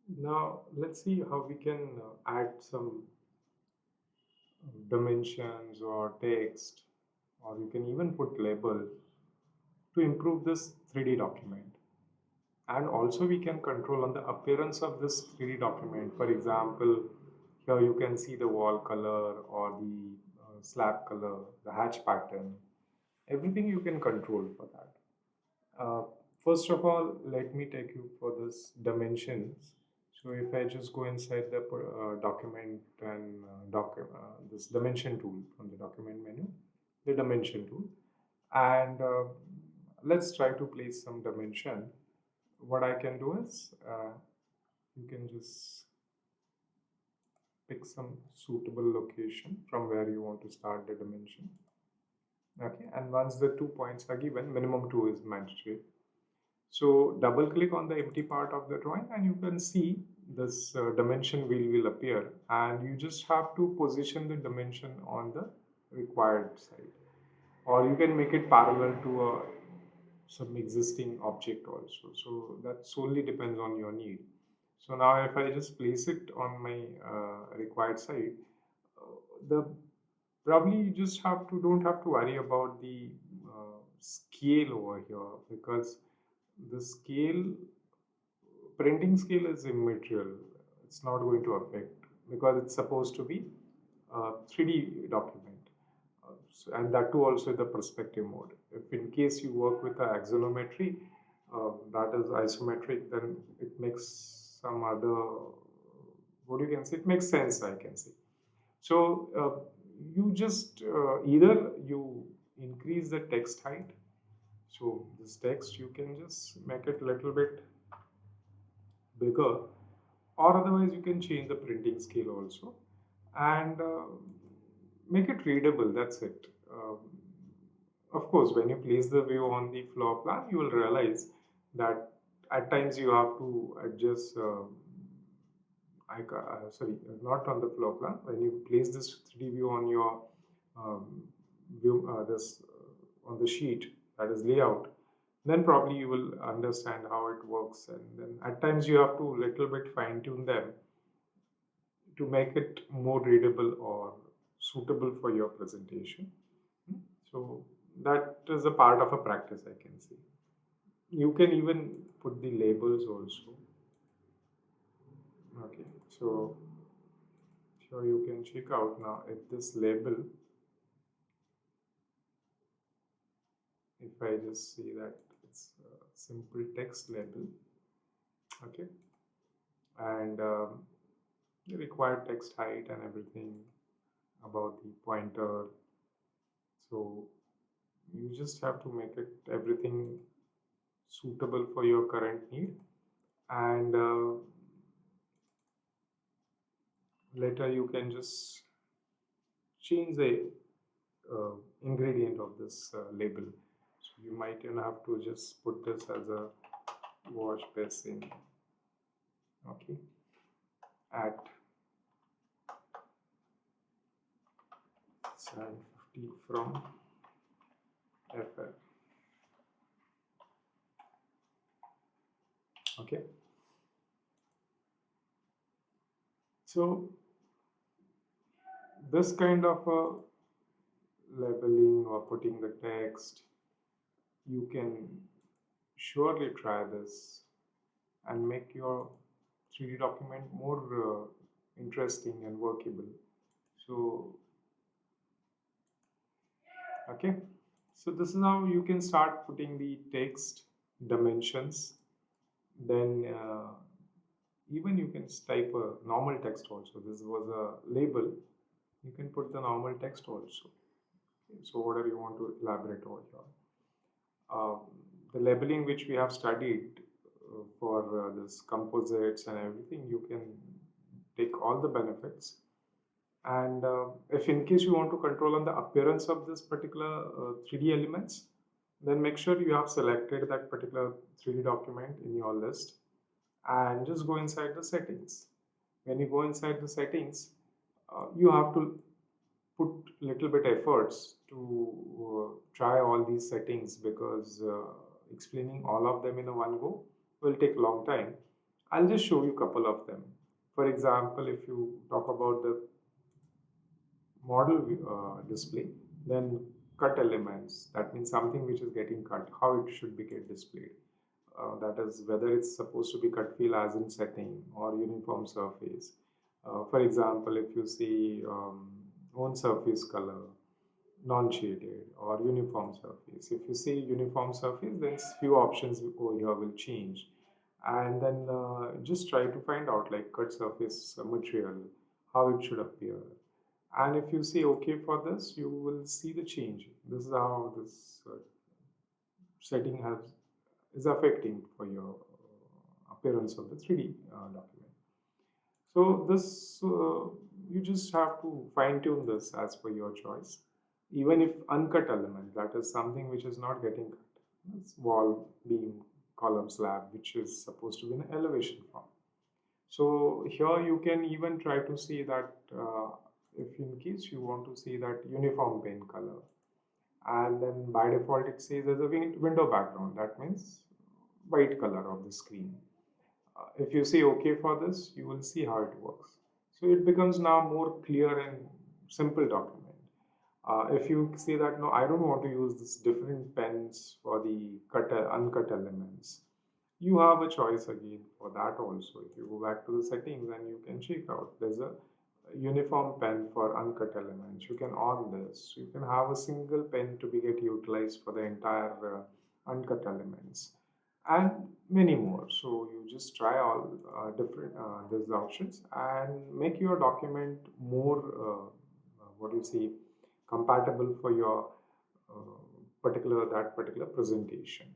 Now let's see how we can add some dimensions or text, or you can even put labels to improve this 3D document. And also we can control on the appearance of this 3D document. For example, here you can see the wall color or the slab color, the hatch pattern, everything you can control for that. Uh, First of all, let me take you for this dimensions. So if I just go inside the document and this dimension tool from the document menu, the dimension tool, and let's try to place some dimension. What I can do is you can just pick some suitable location from where you want to start the dimension. Okay, and once the 2 points are given, minimum 2 is mandatory. So double click on the empty part of the drawing and you can see this dimension wheel will appear, and you just have to position the dimension on the required side, or you can make it parallel to some existing object also. So that solely depends on your need. So now if I just place it on my required side, the probably you just have to don't have to worry about the scale over here, because the scale printing scale is immaterial. It's not going to affect because it's supposed to be a 3D document. And that too also the perspective mode. If in case you work with the axonometry, that is isometric, then it makes some other, what you can say, it makes sense, I can say. So you just either you increase the text height. So this text you can just make it a little bit bigger, or otherwise you can change the printing scale also, and make it readable. That's it. Of course, when you place the view on the floor plan, you will realize that at times you have to adjust. Sorry, not on the floor plan. When you place this 3D view on your um, view, this on the sheet, that is layout, then probably you will understand how it works. And then at times you have to little bit fine tune them to make it more readable or suitable for your presentation. So that is a part of a practice, I can say. You can even put the labels also. Okay, so sure you can check out now if this label, if I just see that it's a simple text label, okay, and the required text height and everything about the pointer. So you just have to make it everything suitable for your current need, and later you can just change the ingredient of this label. So you might even have to just put this as a wash basin. Okay, at 750 from FL. Okay, so this kind of a labeling or putting the text, you can surely try this and make your 3D document more interesting and workable. So, okay. So this is how you can start putting the text dimensions. Then even you can type a normal text also. This was a label. You can put the normal text also. Okay, so whatever you want to elaborate over here. Um, the labeling which we have studied for this composites and everything, you can take all the benefits. And if in case you want to control on the appearance of this particular 3D elements, then make sure you have selected that particular 3D document in your list and just go inside the settings. When you go inside the settings, you have to put little bit efforts to try all these settings, because explaining all of them in a one go will take long time. I'll just show you a couple of them. For example, if you talk about the model display, then cut elements, that means something which is getting cut, how it should be get displayed. That is whether it's supposed to be cut fill as in setting or uniform surface. For example, if you see on surface color, non-shaded or uniform surface. If you see uniform surface, then few options over here will change. And then just try to find out like cut surface material, how it should appear. And if you say okay for this, you will see the change. This is how this setting has is affecting for your appearance of the 3D document. So this you just have to fine tune this as per your choice. Even if uncut element, that is something which is not getting cut. It's wall, beam, column, slab, which is supposed to be in elevation form. So here you can even try to see that if in case you want to see that uniform paint color, and then by default it says as a window background. That means white color of the screen. If you say okay for this, you will see how it works. So it becomes now more clear and simple document. If you say that no, I don't want to use this different pens for the cut uncut elements, you have a choice again for that also. If you go back to the settings and you can check out, there's a uniform pen for uncut elements. You can on this. You can have a single pen to be get utilized for the entire uncut elements and many more. So you just try all different these options and make your document more what do you say compatible for your particular presentation.